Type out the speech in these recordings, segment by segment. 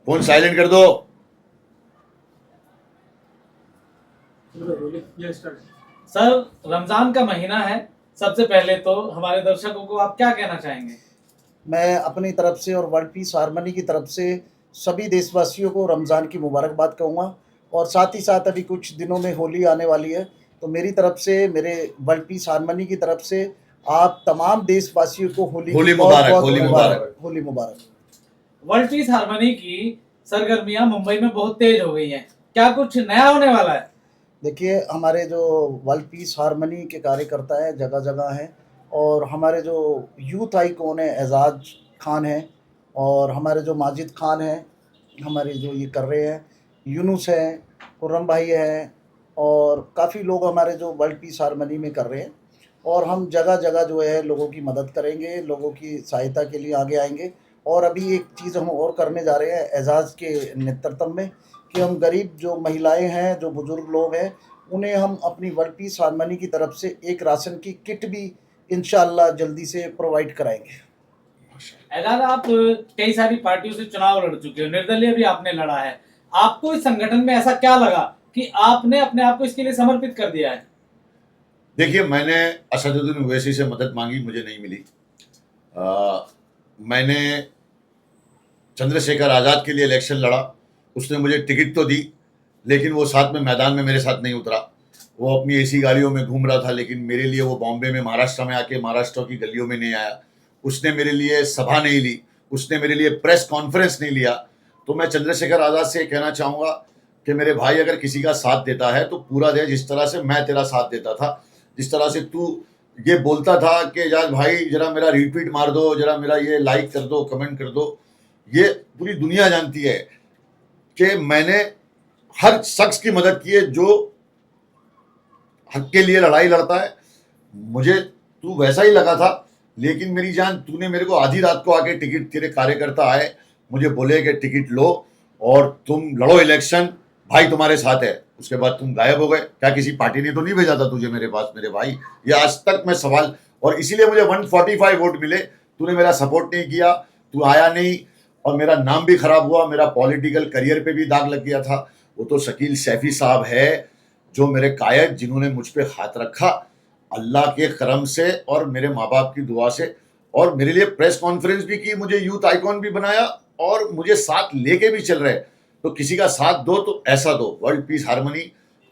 Phone silent कर दो। Sir, Ramzan का महीना है, सबसे पहले तो हमारे दर्शकों को आप क्या कहना चाहेंगे? मैं अपनी तरफ से और वर्ल्ड पीस हारमनी की तरफ से सभी देशवासियों को रमज़ान की मुबारकबाद कहूँगा। और साथ ही साथ अभी कुछ दिनों में होली आने वाली है, तो मेरी तरफ से, मेरे वर्ल्ड पीस हारमनी की तरफ से आप तमाम देशवासियों को होली की होली बहुत मुबारक, बहुत होली मुबारक। होली मुबारक। वर्ल्ड पीस हारमनी की सरगर्मियां मुंबई में बहुत तेज हो गई हैं, क्या कुछ नया होने वाला है? देखिए, हमारे जो वर्ल्ड पीस हारमनी के कार्यकर्ता हैं जगह जगह हैं, और हमारे जो यूथ आइकॉन है एजाज खान हैं, और हमारे जो माजिद खान हैं, हमारे जो ये कर रहे हैं, यूनुस हैं, खुर्रम भाई हैं, और काफ़ी लोग हमारे जो वर्ल्ड पीस हारमनी में कर रहे हैं। और हम जगह जगह जो है लोगों की मदद करेंगे, लोगों की सहायता के लिए आगे आएंगे। और अभी एक चीज़ हम और करने जा रहे हैं एजाज के नेतृत्व में, कि हम गरीब जो महिलाएं हैं, जो बुजुर्ग लोग हैं, उन्हें हम अपनी वर्ल्ड पीस हारमनी की तरफ से एक राशन की किट भी इंशाअल्लाह जल्दी से प्रोवाइड कराएंगे। एजाज, आप कई सारी पार्टियों से चुनाव लड़ चुके हो, निर्दलीय भी आपने लड़ा है। आपको इस संगठन में ऐसा क्या लगा कि आपने अपने आप को इसके लिए समर्पित कर दिया है? देखिए, मैंने असदुद्दीन ओवैसी से मदद मांगी, मुझे नहीं मिली। मैंने चंद्रशेखर आज़ाद के लिए इलेक्शन लड़ा, उसने मुझे टिकट तो दी, लेकिन वो साथ में मैदान में मेरे साथ नहीं उतरा। वो अपनी एसी गाड़ियों में घूम रहा था, लेकिन मेरे लिए वो बॉम्बे में, महाराष्ट्र में आके महाराष्ट्र की गलियों में नहीं आया। उसने मेरे लिए सभा नहीं ली, उसने मेरे लिए प्रेस कॉन्फ्रेंस नहीं लिया। तो मैं चंद्रशेखर आज़ाद से कहना चाहूँगा कि मेरे भाई, अगर किसी का साथ देता है तो पूरा दे, जिस तरह से मैं तेरा साथ देता था, जिस तरह से तू ये बोलता था कि एजाज भाई जरा मेरा रीट्वीट मार दो, जरा मेरा ये लाइक कर दो, कमेंट कर दो। ये पूरी दुनिया जानती है कि मैंने हर शख्स की मदद की है जो हक के लिए लड़ाई लड़ता है। मुझे तू वैसा ही लगा था, लेकिन मेरी जान, तूने मेरे को आधी रात को आके टिकट, तेरे कार्यकर्ता आए, मुझे बोले कि टिकट लो और तुम लड़ो इलेक्शन, भाई तुम्हारे साथ है। उसके बाद तुम गायब हो गए। क्या किसी पार्टी ने तो नहीं भेजा था तुझे मेरे पास, मेरे भाई? ये आज तक मैं सवाल, और इसीलिए मुझे 145 वोट मिले। तूने मेरा सपोर्ट नहीं किया, तू आया नहीं, और मेरा नाम भी खराब हुआ, मेरा पॉलिटिकल करियर पे भी दाग लग गया था। वो तो शकील सैफी साहब है जो मेरे कायद, जिन्होंने मुझ पे हाथ रखा अल्लाह के करम से और मेरे माँ बाप की दुआ से, और मेरे लिए प्रेस कॉन्फ्रेंस भी की, मुझे यूथ आइकॉन भी बनाया, और मुझे साथ लेके भी चल रहे। तो किसी का साथ दो तो ऐसा दो। वर्ल्ड पीस हारमनी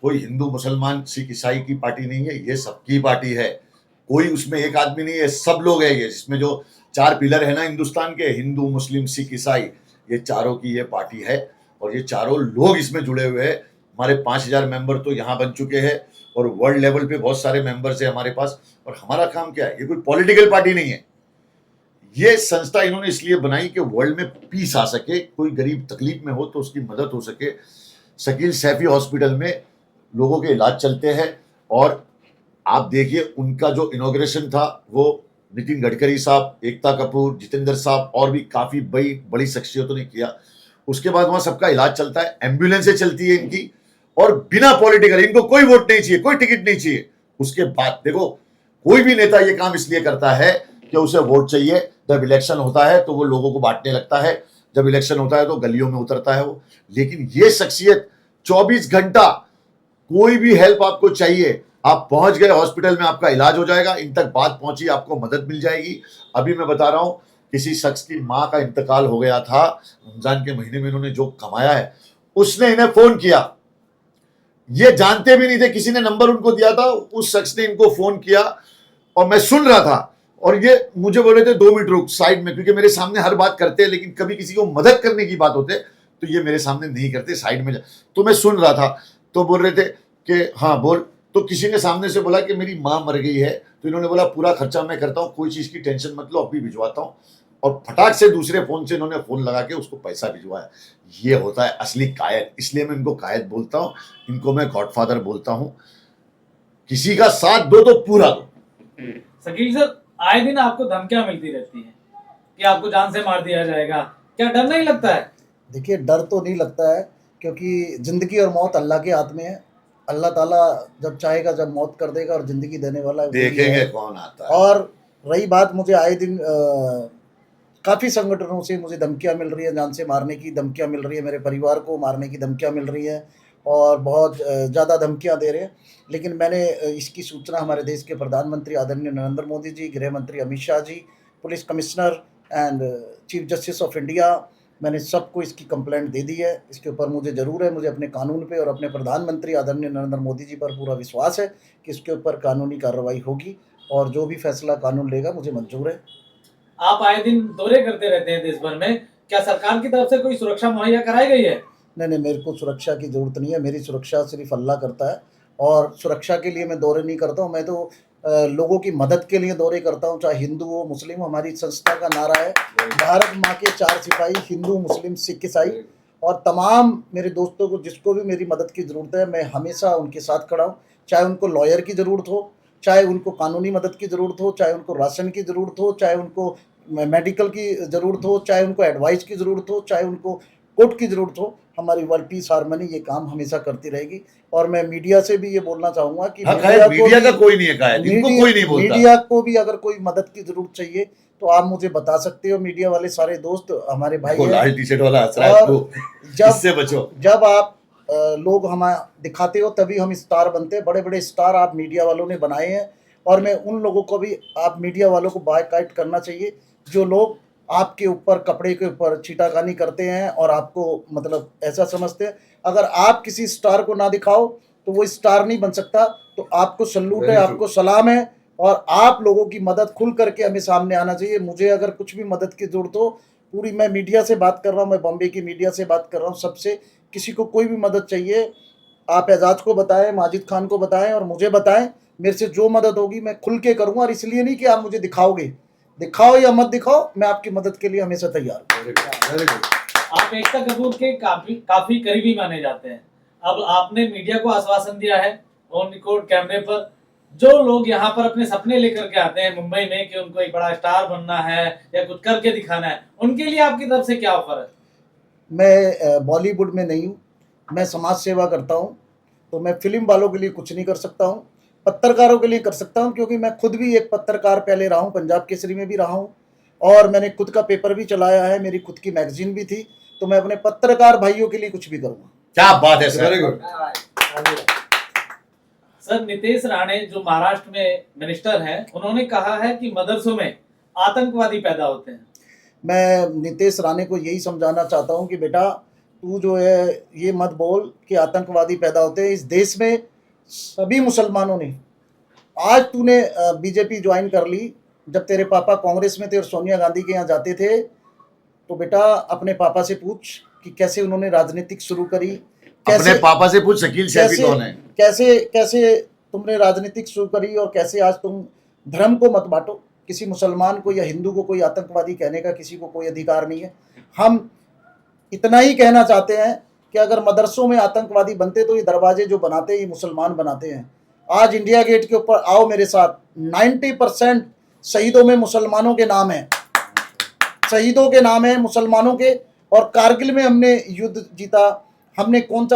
कोई हिंदू मुसलमान सिख ईसाई की पार्टी नहीं है, ये सबकी पार्टी है। कोई उसमें एक आदमी नहीं है, सब लोग है। ये जिसमें जो 4 पिलर है ना हिंदुस्तान के, हिंदू मुस्लिम सिख ईसाई, ये चारों की ये पार्टी है, और ये चारों लोग इसमें जुड़े हुए हैं। हमारे 5000 मेंबर तो यहाँ बन चुके हैं, और वर्ल्ड लेवल पे बहुत सारे मेंबर्स है हमारे पास। और हमारा काम क्या है? ये कोई पॉलिटिकल पार्टी नहीं है। ये संस्था इन्होंने इसलिए बनाई कि वर्ल्ड में पीस आ सके, कोई गरीब तकलीफ में हो तो उसकी मदद हो सके। शकील सैफी हॉस्पिटल में लोगों के इलाज चलते हैं, और आप देखिए उनका जो इनॉग्रेशन था, वो नितिन गडकरी साहब, एकता कपूर, जितेंद्र साहब और भी काफी बड़ी शख्सियतों ने किया। उसके बाद वहां सबका इलाज चलता है, एम्बुलेंसें चलती है इनकी, और बिना पॉलिटिकल, इनको कोई वोट नहीं चाहिए, कोई टिकट नहीं चाहिए। उसके बाद देखो, कोई भी नेता ये काम इसलिए करता है कि उसे वोट चाहिए। जब इलेक्शन होता है तो वो लोगों को बांटने लगता है, जब इलेक्शन होता है तो गलियों में उतरता है वो। लेकिन ये शख्सियत 24 घंटा, कोई भी हेल्प आपको चाहिए, आप पहुंच गए हॉस्पिटल में, आपका इलाज हो जाएगा। इन तक बात पहुंची, आपको मदद मिल जाएगी। अभी मैं बता रहा हूं, किसी शख्स की मां का इंतकाल हो गया था, रमजान के महीने में इन्होंने जो कमाया है, उसने इन्हें फोन किया। ये जानते भी नहीं थे, किसी ने नंबर उनको दिया था, उस शख्स ने इनको फोन किया, और मैं सुन रहा था। और ये मुझे बोल रहे थे 2 मिनट रुक साइड में, क्योंकि मेरे सामने हर बात करते हैं, लेकिन कभी किसी को मदद करने की बात होते तो ये मेरे सामने नहीं करते, साइड में जा। तो मैं सुन रहा था, तो बोल रहे थे कि हाँ बोल। तो किसी ने सामने से बोला कि मेरी माँ मर गई है, तो इन्होंने बोला पूरा खर्चा मैं करता हूँ, कोई चीज की टेंशन मत लो, अभी भिजवाता हूँ। और फटाक से दूसरे फोन से इन्होंने फोन लगा के उसको पैसा भिजवाया। ये होता है असली कायद, इसलिए मैं इनको कायद बोलता हूँ, इनको मैं गॉडफादर बोलता हूँ। किसी का साथ दो तो पूरा दो। शकील सर, आए दिन आपको धमकियां मिलती रहती हैं कि आपको जान से मार दिया जाएगा, क्या डर नहीं लगता है? देखिए, डर तो नहीं लगता है, क्योंकि ज़िंदगी और मौत अल्लाह के हाथ में है। अल्लाह ताला जब चाहेगा जब मौत कर देगा, और ज़िंदगी देने वाला वही देखेंगे है। कौन आता है। और रही बात, मुझे आए दिन काफ़ी संगठनों से मुझे धमकियाँ मिल रही है, जान से मारने की धमकियाँ मिल रही है, मेरे परिवार को मारने की धमकियाँ मिल रही है और बहुत ज़्यादा धमकियाँ दे रहे हैं। लेकिन मैंने इसकी सूचना हमारे देश के प्रधानमंत्री आदरणीय नरेंद्र मोदी जी, गृह मंत्री Amit Shah ji, police commissioner and chief justice of India, मैंने सबको इसकी कंप्लेंट दे दी है। इसके ऊपर मुझे ज़रूर है, मुझे अपने कानून पे और अपने प्रधानमंत्री आदरणीय नरेंद्र मोदी जी पर पूरा विश्वास है कि इसके ऊपर कानूनी कार्रवाई होगी और जो भी फैसला कानून लेगा मुझे मंजूर है। आप आए दिन दौरे करते रहते हैं देश भर में, क्या सरकार की तरफ से कोई सुरक्षा मुहैया कराई गई है? नहीं, मेरे को सुरक्षा की ज़रूरत नहीं है, मेरी सुरक्षा सिर्फ़ अल्लाह करता है और सुरक्षा के लिए मैं दौरे नहीं करता हूँ, मैं तो लोगों की मदद के लिए दौरे करता हूँ, चाहे हिंदू हो, मुस्लिम हो। हमारी संस्था का नारा है, भारत माँ के 4 सिपाही, हिंदू, मुस्लिम, सिख, ईसाई, और तमाम मेरे दोस्तों को जिसको भी मेरी मदद की ज़रूरत है, मैं हमेशा उनके साथ खड़ा हूँ। चाहे उनको लॉयर की ज़रूरत हो, चाहे उनको कानूनी मदद की ज़रूरत हो, चाहे उनको राशन की ज़रूरत हो, चाहे उनको मेडिकल की ज़रूरत हो, चाहे उनको एडवाइस की ज़रूरत हो, चाहे उनको कोर्ट की ज़रूरत हो, हमारी वर्ल्ड पीस हार्मनी ये काम हमेशा करती रहेगी। और मैं मीडिया से भी ये बोलना चाहूँगा कि मीडिया का कोई नहीं है, इनको कोई नहीं बोलता। मीडिया को भी अगर कोई मदद की ज़रूरत चाहिए तो आप मुझे बता सकते हो। मीडिया वाले सारे दोस्त हमारे भाई हैं। लाल टी शर्ट वाला हंस रहा है, और तो इससे बचो। जब आप लोग हमें दिखाते हो तभी हम स्टार बनते हैं। बड़े बड़े स्टार आप मीडिया वालों ने बनाए हैं और मैं उन लोगों को भी, आप मीडिया वालों को बायकॉट करना चाहिए जो लोग आपके ऊपर, कपड़े के ऊपर छीटाकानी करते हैं और आपको मतलब ऐसा समझते हैं। अगर आप किसी स्टार को ना दिखाओ तो वो स्टार नहीं बन सकता। तो आपको सल्यूट है, आपको सलाम है और आप लोगों की मदद खुल करके हमें सामने आना चाहिए। मुझे अगर कुछ भी मदद की ज़रूरत हो, पूरी, मैं मीडिया से बात कर रहा हूँ, मैं बॉम्बे की मीडिया से बात कर रहा हूँ, सबसे, किसी को कोई भी मदद चाहिए आप एजाज को बताएं, माजिद खान को बताएं और मुझे बताएं। मेरे से जो मदद होगी मैं खुल के करूँगा और इसलिए नहीं कि आप मुझे दिखाओगे, दिखाओ या मत दिखाओ, मैं आपकी मदद के लिए हमेशा तैयार हूँ। आप एकता कपूर के काफी करीबी माने जाते हैं। अब आपने मीडिया को आश्वासन दिया है ऑन रिकॉर्ड कैमरे पर, जो लोग यहाँ पर अपने सपने लेकर के आते हैं मुंबई में कि उनको एक बड़ा स्टार बनना है या कुछ करके दिखाना है, उनके लिए आपकी तरफ से क्या ऑफर है? मैं बॉलीवुड में नहीं हूँ, मैं समाज सेवा करता हूँ, तो मैं फिल्म वालों के लिए कुछ नहीं कर सकता हूँ, पत्रकारों के लिए कर सकता हूँ, क्योंकि मैं खुद भी एक पत्रकार पहले रहा हूँ, पंजाब केसरी में भी रहा हूँ और मैंने खुद का पेपर भी चलाया है, मेरी खुद की मैगजीन भी थी। तो मैं अपने पत्रकार भाइयों के लिए कुछ भी करूँगा। क्या बात है sir, very good. Sir, Nitish Rane जो महाराष्ट्र में मिनिस्टर हैं, उन्होंने कहा है कि मदरसों में आतंकवादी पैदा होते हैं। मैं नीतीश राणे को यही समझाना चाहता हूँ कि बेटा, तू जो है ये मत बोल कि आतंकवादी पैदा होते हैं। इस देश में सभी मुसलमानों ने, आज तूने बीजेपी ज्वाइन कर ली, जब तेरे पापा कांग्रेस में थे और सोनिया गांधी के यहाँ जाते थे, तो बेटा अपने पापा से पूछ कि कैसे उन्होंने राजनीतिक शुरू करी, अपने पापा से पूछ शकील शैफी कौन है, कैसे तुमने राजनीतिक शुरू करी और कैसे आज तुम धर्म को मत बांटो। किसी मुसलमान को या हिंदू को कोई आतंकवादी कहने का किसी को कोई अधिकार नहीं है। हम इतना ही कहना चाहते हैं कि अगर मदरसों में आतंकवादी बनते तो ये दरवाजे जो बनाते हैं ये मुसलमान बनाते हैं। आज इंडिया गेट के ऊपर आओ मेरे साथ, 90% शहीदों में मुसलमानों के नाम हैं, शहीदों के नाम हैं मुसलमानों के। और कारगिल में हमने युद्ध जीता, हमने कौन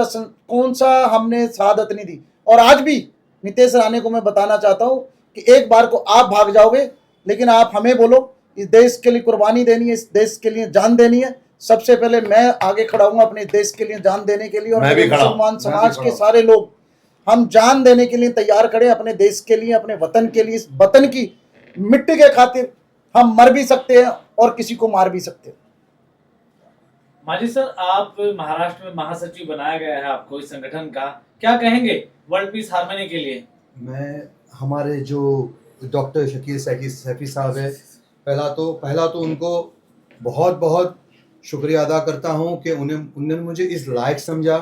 सा हमने शहादत नहीं दी। और आज भी नीतीश राणे को मैं बताना चाहता हूँ कि एक बार को आप भाग जाओगे, लेकिन आप हमें बोलो इस देश के लिए कुर्बानी देनी है, इस देश के लिए जान देनी है, सबसे पहले मैं आगे खड़ा हूँ अपने देश के लिए जान देने के लिए। और मुसलमान समाज के सारे लोग हम जान देने के लिए तैयार खड़े, अपने देश के लिए, अपने वतन के लिए। इस वतन की मिट्टी के खातिर हम मर भी सकते हैं और किसी को मार भी सकते हैं। माजिद सर, आप महाराष्ट्र में महासचिव बनाया गया है आपको इस संगठन का, क्या कहेंगे वर्ल्ड पीस हार्मनी के लिए? मैं हमारे जो डॉक्टर शकील सैफी साहब है, पहला तो उनको बहुत बहुत शुक्रिया अदा करता हूं कि उन्होंने मुझे इस लायक समझा,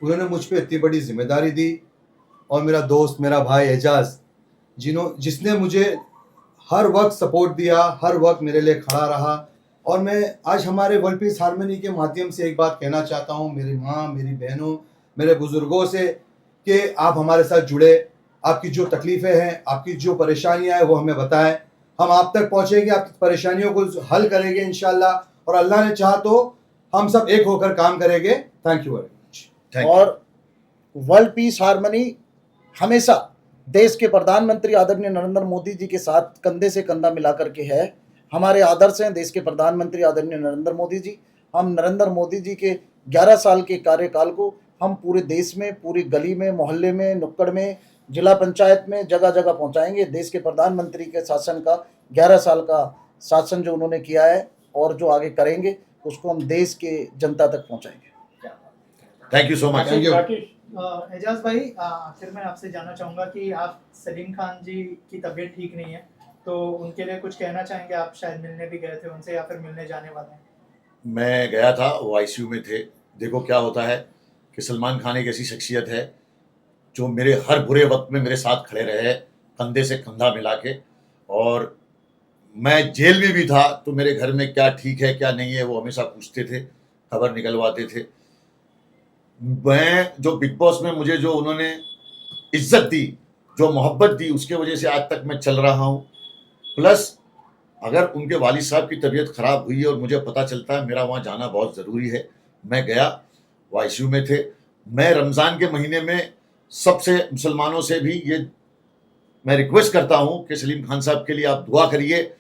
उन्होंने मुझ पे इतनी बड़ी जिम्मेदारी दी। और मेरा दोस्त, मेरा भाई एजाज, जिसने मुझे हर वक्त सपोर्ट दिया, हर वक्त मेरे लिए खड़ा रहा। और मैं आज हमारे वर्ल्ड पीस हार्मनी के माध्यम से एक बात कहना चाहता हूँ मेरी माँ, मेरी बहनों, मेरे बुजुर्गों से, कि आप हमारे साथ जुड़े, आपकी जो तकलीफ़ें हैं, आपकी जो परेशानियां हैं वो हमें बताएं, हम आप तक पहुँचेंगे, आपकी परेशानियों को हल करेंगे इंशाल्लाह। और अल्लाह ने चाहा तो हम सब एक होकर काम करेंगे। Thank you very much. और वर्ल्ड पीस हार्मनी हमेशा देश के प्रधानमंत्री आदरणीय नरेंद्र मोदी जी के साथ कंधे से कंधा मिला करके है। हमारे आदर्श हैं देश के प्रधानमंत्री आदरणीय नरेंद्र मोदी जी। हम नरेंद्र मोदी जी के 11 साल के कार्यकाल को हम पूरे देश में, पूरी गली में, मोहल्ले में, नुक्कड़ में, जिला पंचायत में, जगह जगह पहुंचाएंगे। देश के प्रधानमंत्री के शासन का 11 साल का शासन जो उन्होंने किया है और जो आगे करेंगे उसको हम देश के जनता तक पहुंचाएंगे। Thank you so much. Thank you. Ejaz भाई, आखिर में आपसे जानना चाहूँगा कि आप सलीम खान जी की तबीयत ठीक नहीं है, तो उनके लिए कुछ कहना चाहेंगे? आप शायद मिलने भी गए थे उनसे या फिर मिलने जाने वाले हैं? मैं गया था, वो आईसीयू में थे। देखो क्या होता है कि सलमान खान एक ऐसी शख्सियत है जो मेरे हर बुरे वक्त में मेरे साथ खड़े रहे, कंधे से कंधा मिला के। और मैं जेल में भी था तो मेरे घर में क्या ठीक है क्या नहीं है वो हमेशा पूछते थे, खबर निकलवाते थे। मैं जो बिग बॉस में मुझे जो उन्होंने इज्जत दी, जो मोहब्बत दी, उसके वजह से आज तक मैं चल रहा हूँ। प्लस अगर उनके वालिद साहब की तबीयत ख़राब हुई है और मुझे पता चलता है, मेरा वहाँ जाना बहुत ज़रूरी है, मैं गया। वो आईसीयू में थे। मैं रमज़ान के महीने में सबसे मुसलमानों से भी ये मैं रिक्वेस्ट करता हूँ कि सलीम खान साहब के लिए आप दुआ करिए,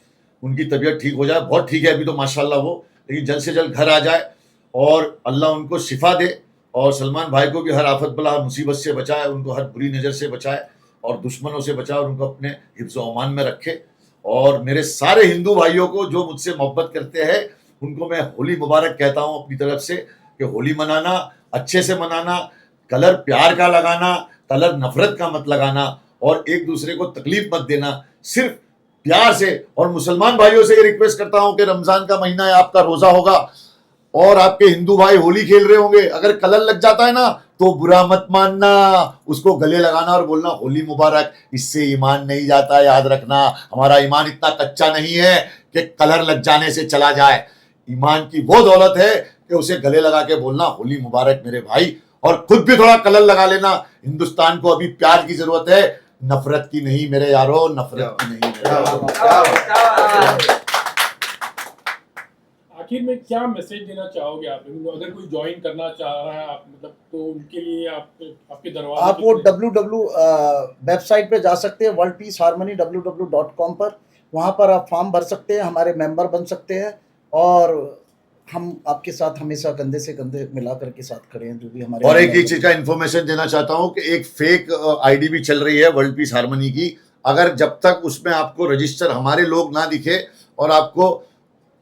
उनकी तबीयत ठीक हो जाए। बहुत ठीक है अभी तो माशाल्लाह वो, लेकिन जल्द से जल्द घर आ जाए और अल्लाह उनको शिफा दे। और सलमान भाई को भी हर आफत बला मुसीबत से बचाए, उनको हर बुरी नज़र से बचाए और दुश्मनों से बचाए और उनको अपने हिफ्ज़ व अमान में रखे। और मेरे सारे हिंदू भाइयों को जो मुझसे मोहब्बत करते हैं उनको मैं होली मुबारक कहता हूँ अपनी तरफ से, कि होली मनाना, अच्छे से मनाना, कलर प्यार का लगाना, कलर नफरत का मत लगाना और एक दूसरे को तकलीफ मत देना, सिर्फ प्यार से। और मुसलमान भाइयों से ये रिक्वेस्ट करता हूँ कि रमज़ान का महीना है, आपका रोज़ा होगा और आपके हिंदू भाई होली खेल रहे होंगे, अगर कलर लग जाता है ना तो बुरा मत मानना, उसको गले लगाना और बोलना होली मुबारक। इससे ईमान नहीं जाता, याद रखना। हमारा ईमान इतना कच्चा नहीं है कि कलर लग जाने से चला जाए। ईमान की वो दौलत है कि उसे गले लगा के बोलना होली मुबारक मेरे भाई, और खुद भी थोड़ा कलर लगा लेना। हिंदुस्तान को अभी प्यार की जरूरत है, नफरत की नहीं मेरे यारो, नफरत की नहीं मेरे यारो। आखिर में क्या मैसेज देना चाहोगे आप? अगर कोई ज्वाइन करना चाह रहा है आप, मतलब तो उनके लिए आपके दरवाजे आप वो वेबसाइट पे जा सकते हैं, वर्ल्ड पीस हार्मनी www.com पर। वहाँ पर आप फॉर्म भर सकते हैं, हमारे मेंबर बन सकते हैं और हम आपके साथ हमेशा कंधे से कंधे मिला करके साथ खड़े हैं, जो भी हमारे। और एक चीज का इन्फॉर्मेशन देना चाहता हूँ कि एक फेक आईडी भी चल रही है वर्ल्ड पीस हार्मनी की। अगर जब तक उसमें आपको रजिस्टर हमारे लोग ना दिखे और आपको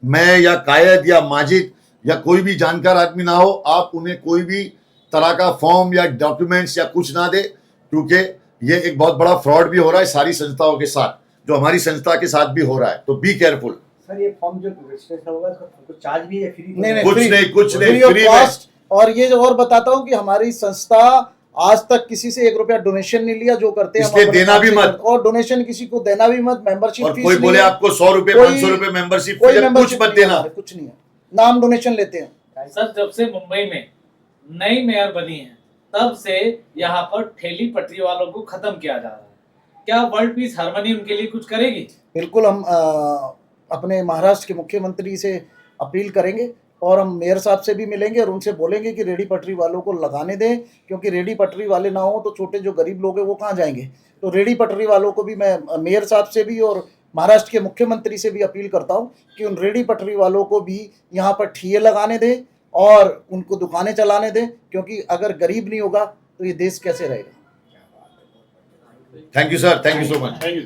मैं या कायद या माजिद या कोई भी जानकार आदमी ना हो, आप उन्हें कोई भी तरह का फॉर्म या डॉक्यूमेंट्स या कुछ ना दे, क्योंकि ये एक बहुत बड़ा फ्रॉड भी हो रहा है सारी संस्थाओं के साथ, जो हमारी संस्था के साथ भी हो रहा है। तो बी केयरफुल। सर ये फॉर्म जो रजिस्ट्रेशन होगा उसका चार्ज भी है? फ्री? नहीं, कुछ नहीं, फ्री फ्री में। और ये और बताता हूँ कि हमारी संस्था आज तक किसी से 1 रुपया डोनेशन नहीं लिया, जो करते हैं इसलिए देना भी मत, और डोनेशन किसी को देना भी मत। मेंबरशिप और कोई बोले आपको 100 रुपए 500 रुपए मेंबरशिप, कुछ मत देना, कुछ नहीं है, नाम डोनेशन लेते हैं। सर जब से मुंबई में नई मेयर बनी है तब से यहाँ पर ठेली पटरी वालों को खत्म किया जा रहा है। क्या वर्ल्ड पीस हार्मनी उनके लिए कुछ करेगी? बिल्कुल, हम अपने महाराष्ट्र के मुख्यमंत्री से अपील करेंगे और हम मेयर साहब से भी मिलेंगे और उनसे बोलेंगे कि रेडी पटरी वालों को लगाने दें, क्योंकि रेडी पटरी वाले ना हो तो छोटे जो गरीब लोग हैं वो कहाँ जाएंगे। तो रेडी पटरी वालों को भी मैं मेयर साहब से भी और महाराष्ट्र के मुख्यमंत्री से भी अपील करता हूँ कि उन रेडी पटरी वालों को भी यहाँ पर ठिये लगाने दें और उनको दुकानें चलाने दें, क्योंकि अगर गरीब नहीं होगा तो ये देश कैसे रहेगा। Thank you sir, thank you so much. Thank you.